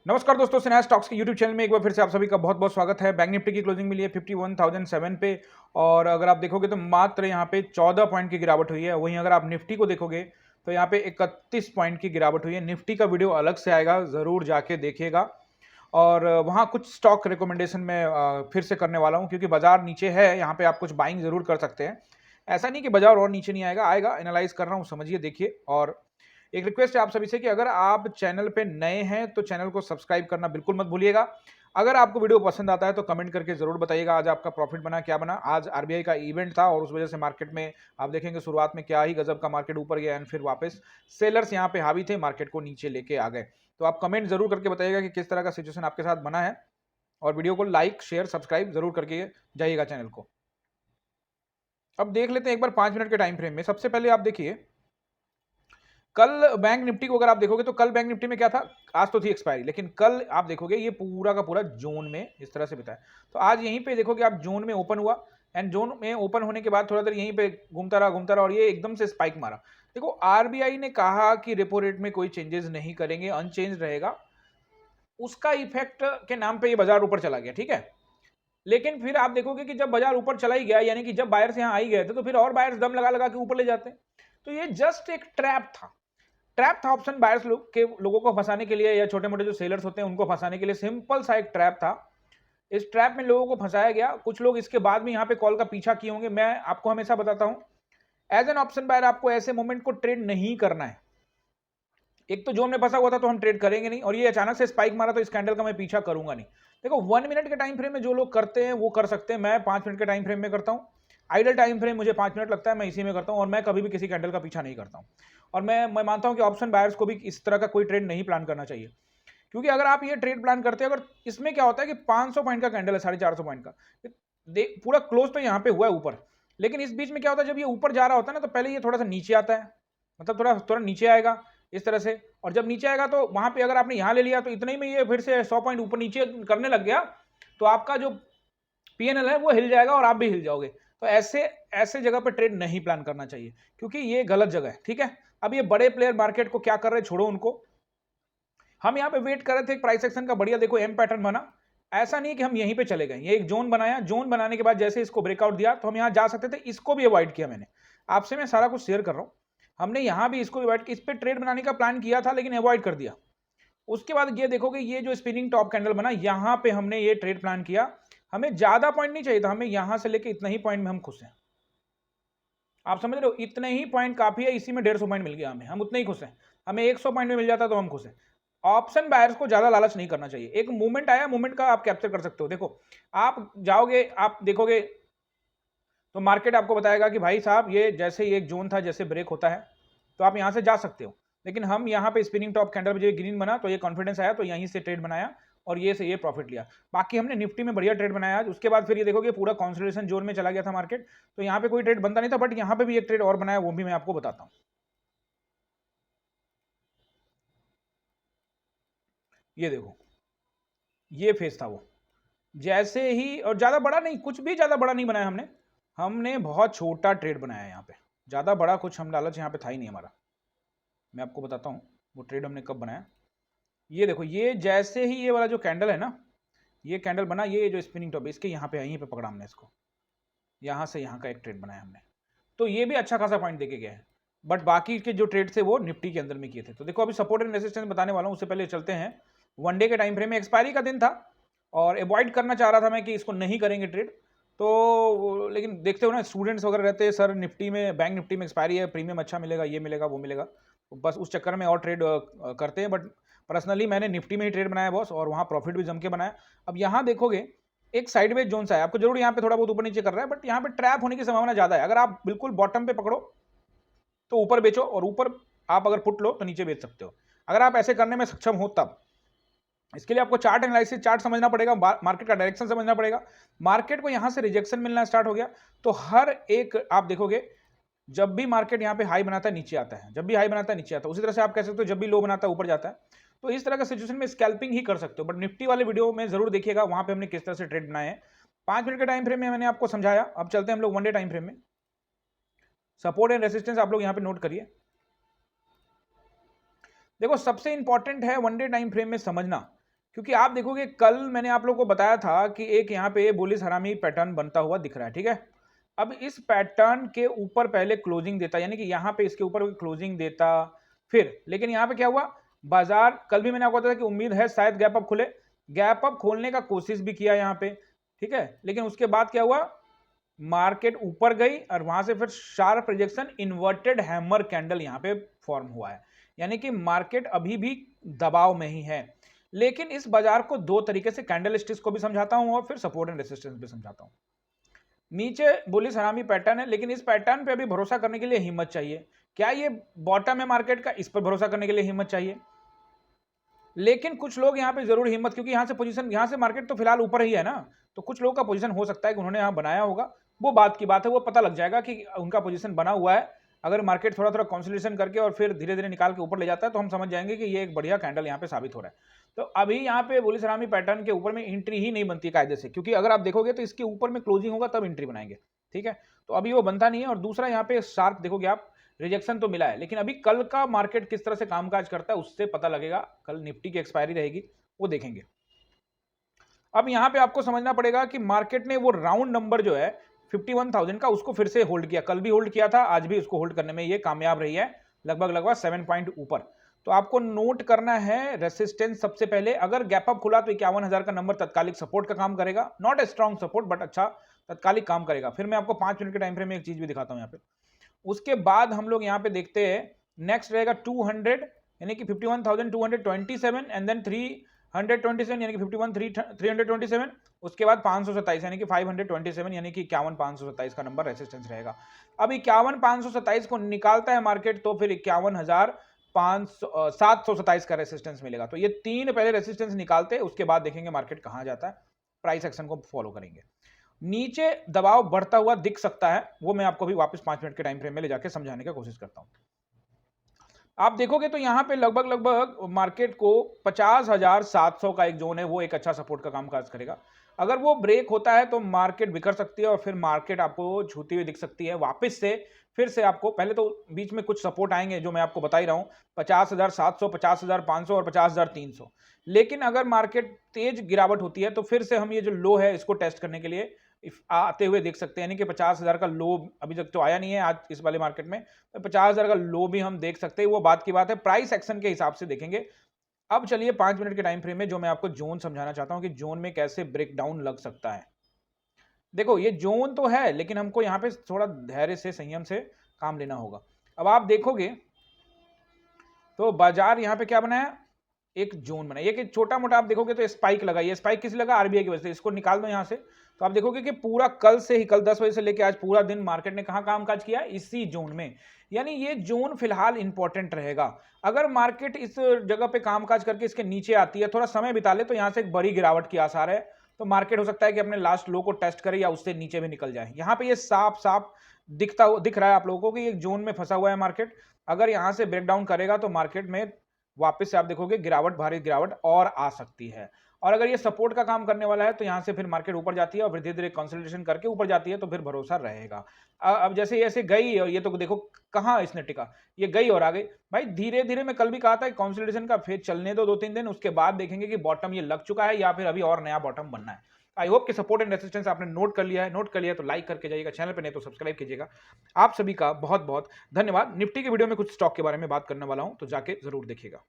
नमस्कार दोस्तों, सिन्हा स्टॉक्स के यूट्यूब चैनल में एक बार फिर से आप सभी का बहुत बहुत स्वागत है। बैंक निफ्टी की क्लोजिंग मिली है 51,007 पे और अगर आप देखोगे तो मात्र यहाँ पे 14 पॉइंट की गिरावट हुई है। वहीं अगर आप निफ्टी को देखोगे तो यहाँ पे 31 पॉइंट की गिरावट हुई है। निफ्टी का वीडियो अलग से आएगा, ज़रूर जाके देखिएगा। और वहाँ कुछ स्टॉक रिकमेंडेशन में फिर से करने वाला हूँ क्योंकि बाजार नीचे है, यहाँ पे आप कुछ बाइंग ज़रूर कर सकते हैं। ऐसा नहीं कि बाजार और नीचे नहीं आएगा, आएगा। एनालाइज कर रहा हूँ, समझिए, देखिए। और एक रिक्वेस्ट है आप सभी से कि अगर आप चैनल पे नए हैं तो चैनल को सब्सक्राइब करना बिल्कुल मत भूलिएगा। अगर आपको वीडियो पसंद आता है तो कमेंट करके जरूर बताइएगा आज आपका प्रॉफिट बना, क्या बना। आज आरबीआई का इवेंट था और उस वजह से मार्केट में आप देखेंगे शुरुआत में क्या ही गजब का मार्केट ऊपर गया एंड फिर वापस सेलर्स यहाँ पे हावी थे, मार्केट को नीचे लेके आ गए। तो आप कमेंट जरूर करके बताइएगा कि किस तरह का सिचुएशन आपके साथ बना है और वीडियो को लाइक शेयर सब्सक्राइब जरूर करके जाइएगा चैनल को। अब देख लेते हैं एक बार 5 मिनट के टाइम फ्रेम में। सबसे पहले आप देखिए कल बैंक निफ्टी को अगर आप देखोगे तो कल बैंक निफ्टी में क्या था, आज तो थी एक्सपायरी, लेकिन कल आप देखोगे ये पूरा का पूरा जोन में इस तरह से बिताया। तो आज यहीं पे देखोगे आप जोन में ओपन हुआ एंड जोन में ओपन होने के बाद थोड़ा देर यहीं पे घूमता रहा और ये एकदम से स्पाइक मारा। देखो, आरबीआई ने कहा कि रेपो रेट में कोई चेंजेस नहीं करेंगे, अनचेंज रहेगा। उसका इफेक्ट के नाम पे ये बाजार ऊपर चला गया, ठीक है। लेकिन फिर आप देखोगे कि जब बाजार ऊपर चला ही गया, यानी कि जब बायर्स यहाँ आ ही गए थे तो फिर और बायर्स दम लगा लगा के ऊपर ले जाते। तो ये जस्ट एक ट्रैप था ऑप्शन बायर्स लोगों को फंसाने के लिए, या छोटे मोटे जो सेलर्स होते हैं उनको फंसाने के लिए। सिंपल सा एक ट्रैप था। इस ट्रैप में लोगों को फंसाया गया। कुछ लोग इसके बाद भी यहाँ पे कॉल का पीछा किए होंगे। मैं आपको हमेशा बताता हूं, एज एन ऑप्शन बायर आपको ऐसे मोमेंट को ट्रेड नहीं करना है। एक तो जोन में फंसा हुआ था तो हम ट्रेड करेंगे नहीं, और ये अचानक से स्पाइक मारा तो इस कैंडल का मैं पीछा करूंगा नहीं। देखो, 1 मिनट के टाइम फ्रेम में जो लोग करते हैं वो कर सकते हैं। मैं 5 मिनट के टाइम फ्रेम में करता हूँ। आइडल टाइम फ्रेम मुझे 5 मिनट लगता है, मैं इसी में करता हूँ और मैं कभी भी किसी कैंडल का पीछा नहीं करता हूँ। और मैं मानता हूँ कि ऑप्शन बायर्स को भी इस तरह का कोई ट्रेड नहीं प्लान करना चाहिए, क्योंकि अगर आप ये ट्रेड प्लान करते हैं, अगर इसमें क्या होता है कि 500 पॉइंट का कैंडल है, 450 पॉइंट का, पूरा क्लोज तो यहाँ पे हुआ है ऊपर, लेकिन इस बीच में क्या होता है, जब ये ऊपर जा रहा होता है ना तो पहले ये थोड़ा सा नीचे आता है, मतलब थोड़ा थोड़ा नीचे आएगा इस तरह से। और जब नीचे आएगा तो वहां पे अगर आपने यहाँ ले लिया तो इतने ही में ये फिर से 100 पॉइंट ऊपर नीचे करने लग गया, तो आपका जो पीएनएल है वो हिल जाएगा और आप भी हिल जाओगे। तो ऐसे ऐसे जगह पर ट्रेड नहीं प्लान करना चाहिए, क्योंकि ये गलत जगह है, ठीक है। अब ये बड़े प्लेयर मार्केट को क्या कर रहे हैं, छोड़ो उनको। हम यहाँ पे वेट कर रहे थे एक प्राइस एक्शन का, बढ़िया देखो एम पैटर्न बना। ऐसा नहीं कि हम यहीं पे चले गए, ये एक जोन बनाया, जोन बनाने के बाद जैसे इसको ब्रेकआउट दिया तो हम यहाँ जा सकते थे, इसको भी अवॉइड किया मैंने। आपसे मैं सारा कुछ शेयर कर रहा हूँ। हमने यहाँ भी इसको अवॉइड किया, इस पर ट्रेड बनाने का प्लान किया था लेकिन अवॉइड कर दिया। उसके बाद ये देखोगे, ये जो स्पिनिंग टॉप कैंडल बना, यहाँ पे हमने ये ट्रेड प्लान किया। हमें ज्यादा पॉइंट नहीं चाहिए था, हमें यहाँ से लेके इतना ही पॉइंट में हम खुश हैं। आप समझ रहे हो, इतने ही पॉइंट काफी है, इसी में 150 पॉइंट मिल गया हमें, हम उतने ही खुश हैं। हमें 100 पॉइंट में मिल जाता तो हम खुश हैं। ऑप्शन बायर्स को ज्यादा लालच नहीं करना चाहिए। एक मूवमेंट आया, मूवमेंट का आप कैप्चर कर सकते हो। देखो, आप जाओगे, आप देखोगे तो मार्केट आपको बताएगा कि भाई साहब ये जैसे ही एक जोन था, जैसे ब्रेक होता है तो आप यहां से जा सकते हो। लेकिन हम यहाँ पे स्पिनिंग टॉप कैंडल में जो ग्रीन बना तो ये कॉन्फिडेंस आया, तो यहीं से ट्रेड बनाया और ये से ये प्रॉफिट लिया। बाकी हमने निफ्टी में बढ़िया ट्रेड बनाया आज। उसके बाद फिर ये देखोगे पूरा कॉन्सोलिडेशन जोन में चला गया था मार्केट, तो यहाँ पे कोई ट्रेड बनता नहीं था, बट यहाँ पे भी एक ट्रेड और बनाया, वो भी मैं आपको बताता हूँ। ये देखो, ये फेस था वो, जैसे ही, और ज्यादा बड़ा नहीं, कुछ भी ज्यादा बड़ा नहीं बनाया हमने। हमने बहुत छोटा ट्रेड बनाया है यहाँ पे, ज्यादा बड़ा कुछ हम लालच यहाँ पे था ही नहीं हमारा। मैं आपको बताता हूँ वो ट्रेड हमने कब बनाया। ये देखो, ये जैसे ही ये वाला जो कैंडल है ना, ये कैंडल बना, ये जो स्पिनिंग टॉप इसके यहाँ पे, यहीं पे पकड़ा हमने इसको, यहाँ से यहाँ का एक ट्रेड बनाया हमने। तो ये भी अच्छा खासा पॉइंट देके गया है, बट बाकी के जो ट्रेड थे वो निफ्टी के अंदर में किए थे। तो देखो, अभी सपोर्ट एंड रेजिस्टेंस बताने वाला हूँ, उससे पहले चलते हैं वनडे के टाइम फ्रेम में। एक्सपायरी का दिन था और अवॉइड करना चाह रहा था मैं कि इसको नहीं करेंगे ट्रेड, तो लेकिन देखते हो ना, स्टूडेंट्स वगैरह रहते हैं, सर निफ्टी में, बैंक निफ्टी में एक्सपायरी है, प्रीमियम अच्छा मिलेगा, ये मिलेगा वो मिलेगा, तो बस उस चक्कर में और ट्रेड करते हैं। बट पर्सनली मैंने निफ्टी में ही ट्रेड बनाया बॉस, और वहाँ प्रॉफिट भी जम के बनाया। अब यहाँ देखोगे एक साइडवेज जोन सा है, आपको जरूर यहाँ पे थोड़ा बहुत ऊपर नीचे कर रहा है, बट यहाँ पे ट्रैप होने की संभावना ज्यादा है। अगर आप बिल्कुल बॉटम पे पकड़ो तो ऊपर बेचो, और ऊपर आप अगर पुट लो तो नीचे बेच सकते हो, अगर आप ऐसे करने में सक्षम हो तब। इसके लिए आपको चार्ट एनालिसिस, चार्ट समझना पड़ेगा, मार्केट का डायरेक्शन समझना पड़ेगा। मार्केट को यहां से रिजेक्शन मिलना स्टार्ट हो गया तो हर एक, आप देखोगे जब भी मार्केट यहाँ पे हाई बनाता है नीचे आता है, जब भी हाई बनाता है नीचे आता है, उसी तरह से आप कह सकते हो जब भी लो बनाता है ऊपर जाता है। तो इस तरह का सिचुएशन में स्कैल्पिंग ही कर सकते हो। बट निफ्टी वाले वीडियो में जरूर देखिएगा, वहां पे हमने किस तरह से ट्रेड बनाए हैं। 5 मिनट के टाइम फ्रेम में मैंने आपको समझाया। अब चलते हैं हम लोग वन डे टाइम फ्रेम में। सपोर्ट एंड रेसिस्टेंस आप लोग यहाँ पे नोट करिए। देखो, सबसे इंपॉर्टेंट है वन डे टाइम फ्रेम में समझना क्योंकि आप देखोगे कल मैंने आप लोगों को बताया था कि एक यहाँ पे बुलिश हरामी पैटर्न बनता हुआ दिख रहा है, ठीक है। अब इस पैटर्न के ऊपर पहले क्लोजिंग देता, यानी कि यहाँ पे इसके ऊपर क्लोजिंग देता, फिर लेकिन यहाँ पे क्या हुआ, बाजार कल भी मैंने आपको बताया कि उम्मीद है शायद गैप अप खुले, गैप अप खोलने का कोशिश भी किया यहाँ पे, ठीक है। लेकिन उसके बाद क्या हुआ, मार्केट ऊपर गई और वहां से फिर sharp rejection, inverted hammer candle यहाँ पे फॉर्म हुआ है, यानी कि मार्केट अभी भी दबाव में ही है। लेकिन इस बाजार को दो तरीके से, कैंडल स्टिक्स को भी समझाता हूं और फिर सपोर्ट एंड रेजिस्टेंस भी समझाता हूं। नीचे बुलिश हरामी पैटर्न है, लेकिन इस पैटर्न पे अभी भरोसा करने के लिए हिम्मत चाहिए। क्या ये बॉटम है मार्केट का, इस पर भरोसा करने के लिए हिम्मत चाहिए। लेकिन कुछ लोग यहाँ पे जरूर हिम्मत, क्योंकि यहाँ से पोजीशन, यहाँ से मार्केट तो फिलहाल ऊपर ही है ना, तो कुछ लोगों का पोजीशन हो सकता है कि उन्होंने यहाँ बनाया होगा, वो बात की बात है, वो पता लग जाएगा कि उनका पोजीशन बना हुआ है। अगर मार्केट थोड़ा थोड़ा कंसोलिडेशन करके और फिर धीरे धीरे निकाल के ऊपर ले जाता है तो हम समझ जाएंगे कि ये एक बढ़िया कैंडल यहाँ पे साबित हो रहा है। तो अभी यहाँ पे बुलिश हरामी पैटर्न के ऊपर में एंट्री ही नहीं बनती कायदे से, क्योंकि अगर आप देखोगे तो इसके ऊपर में क्लोजिंग होगा तब एंट्री बनाएंगे, ठीक है। तो अभी वो बनता नहीं है। और दूसरा यहाँ पे शार्प देखोगे आप, रिजेक्शन तो मिला है, लेकिन अभी कल का मार्केट किस तरह से कामकाज करता है उससे पता लगेगा। कल निफ्टी की एक्सपायरी रहेगी, वो देखेंगे। अब यहां पे आपको समझना पड़ेगा कि मार्केट ने वो राउंड नंबर जो है 51,000 का, उसको फिर से होल्ड किया, कल भी होल्ड किया था, आज भी उसको होल्ड करने में ये कामयाब रही है, लगभग 7 पॉइंट ऊपर। तो आपको नोट करना है रेसिस्टेंस सबसे पहले, अगर गैप अप खुला तो 51,000 का नंबर तत्कालिक सपोर्ट का काम करेगा, not a strong support but अच्छा तत्कालिक काम करेगा। फिर मैं आपको 5 मिनट के टाइम फ्रेम में एक चीज भी दिखाता हूं यहाँ पे। उसके बाद हम लोग यहाँ पे देखते हैं, नेक्स्ट रहेगा 200, यानी कि 51,227 एंड देन 327 यानी कि 327, उसके बाद 527 यानी कि 527 यानी कि 51,527 का नंबर रेसिस्टेंस रहेगा। अब 51,527 को निकालता है मार्केट तो फिर 51,727 का रेसिस्टेंस मिलेगा। तो ये तीन पहले रेसिस्टेंस निकालते हैं, उसके बाद देखेंगे मार्केट कहां जाता है, प्राइस एक्शन को फॉलो करेंगे। नीचे दबाव बढ़ता हुआ दिख सकता है, वो मैं आपको भी वापस 5 मिनट के टाइम फ्रेम में ले जाके समझाने की कोशिश करता हूं। आप देखोगे तो यहां पे लगभग मार्केट को 50,700 का एक जोन है, वो एक अच्छा सपोर्ट का कामकाज करेगा। अगर वो ब्रेक होता है तो मार्केट बिखर सकती है और फिर मार्केट आपको छूती हुई दिख सकती है वापस से। फिर से आपको पहले तो बीच में कुछ सपोर्ट आएंगे जो मैं आपको बता ही रहा हूं, 50,700, 50,500 और 50,300। लेकिन अगर मार्केट तेज गिरावट होती है तो फिर से हम ये जो लो है इसको टेस्ट करने के लिए आते हुए देख सकते हैं, यानी कि 50,000 का लो अभी तक तो आया नहीं है आज इस वाले मार्केट में, तो 50,000 का लो भी हम देख सकते हैं। वो बात की बात है, प्राइस एक्शन के हिसाब से देखेंगे। अब चलिए 5 मिनट के टाइम फ्रेम में जो मैं आपको जोन समझाना चाहता हूं कि जोन में कैसे ब्रेकडाउन लग सकता है। देखो ये जोन तो है, लेकिन हमको यहाँ पे थोड़ा धैर्य से, संयम से काम लेना होगा। अब आप देखोगे तो बाजार यहाँ पे क्या बनाया, एक जोन बनाइए कि छोटा मोटा आप देखोगे तो स्पाइक लगाइए, स्पाइक किस लगा, आरबीआई की वजह से, इसको निकाल दो यहां से। तो आप देखोगे कि पूरा कल से ही, कल 10 बजे से लेकर आज पूरा दिन मार्केट ने कहां कामकाज किया, इसी जोन में। यानी ये जोन फिलहाल इंपॉर्टेंट रहेगा। अगर मार्केट इस जगह पे कामकाज करके इसके नीचे आती है, थोड़ा समय बिता ले, तो यहां से एक बड़ी गिरावट की आसार है। तो मार्केट हो सकता है कि अपने लास्ट लो को टेस्ट करे या उससे नीचे भी निकल जाए। यहाँ पे ये साफ साफ दिख रहा है आप लोगों को कि एक जोन में फंसा हुआ है मार्केट। अगर यहां से ब्रेकडाउन करेगा तो मार्केट में वापस से आप देखोगे गिरावट, भारी गिरावट और आ सकती है। और अगर ये सपोर्ट का काम करने वाला है तो यहां से फिर मार्केट ऊपर जाती है और फिर धीरे धीरे कंसोलिडेशन करके ऊपर जाती है, तो फिर भरोसा रहेगा। अब जैसे ऐसे गई और ये तो देखो कहां इसने टिका, ये गई और आ गई। भाई धीरे धीरे, मैं कल भी कहा था कंसोलिडेशन का फेज चलने दो 2-3 दिन, उसके बाद देखेंगे कि बॉटम ये लग चुका है या फिर अभी और नया बॉटम बनना है। आई होप कि सपोर्ट एंड रेजिस्टेंस आपने नोट कर लिया है। नोट कर लिया तो लाइक करके जाइएगा, चैनल पे नहीं तो सब्सक्राइब कीजिएगा। आप सभी का बहुत बहुत धन्यवाद। निफ्टी के वीडियो में कुछ स्टॉक के बारे में बात करने वाला हूं, तो जाके जरूर देखिएगा।